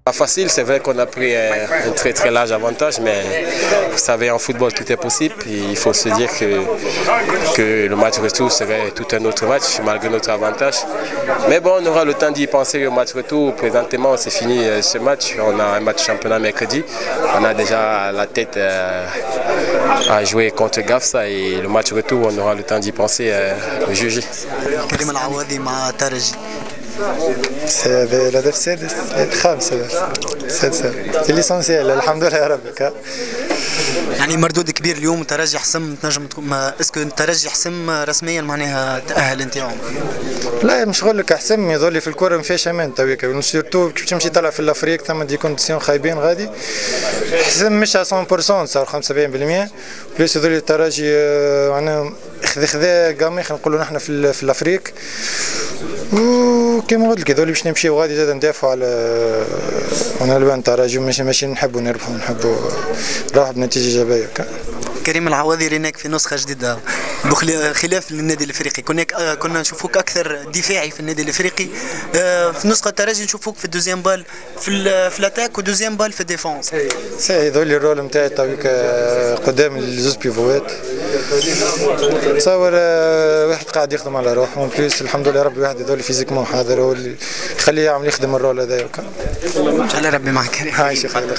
Pas facile, c'est vrai qu'on a pris un très large avantage, mais vous savez, en football tout est possible. Il faut se dire que le match retour serait tout un autre match malgré notre avantage. Mais bon, on aura le temps d'y penser au match retour. Présentement, c'est fini ce match. On a un match championnat mercredi. On a déjà la tête à jouer contre Gafsa et le match retour, on aura le temps d'y penser au jeudi. كريم العوضي مع ترجي. هذا الهدف السادس الخامس السادس الليسونسيال الحمد لله يا ربك. يعني مردود كبير اليوم ترجي حسم تنجم اسكو ترجي حسم رسميا معناها تأهل انت يوم؟ لا مش نقول لك حسم يظل لي في الكره ما فيهاش امان تويكا سيرتو كيف تمشي طلع في الافريق ثم دي كونديسيون خايبين غادي حسم مش 100% صار 75% بليس يظل لي الترجي معناها خذا قامي خلينا نقولوا نحن في الافريق وكما قلت لك هذول باش نمشيو غادي زاد ندافعوا على انا الوان تراجم ماشي نحبوا نربحوا نحبوا نروحوا بنتيجه ايجابيه. كريم العوضي ريناك في نسخه جديده بخلاف النادي الافريقي كنا نشوفوك اكثر دفاعي في النادي الافريقي في نسخه الترجي نشوفوك في الدوزيام بال في الاتاك ودوزيام بال في الديفونس. سي هذول الرول نتاعي تويك قدام الزوز بيفوات تصور واحد قاعد يخدم على روحه وان بليس الحمد لله ربي واحد هذول فيزيكمون حاضر هو اللي يخليه يعمل يخدم الرول هذايا. ان شاء الله ربي معك.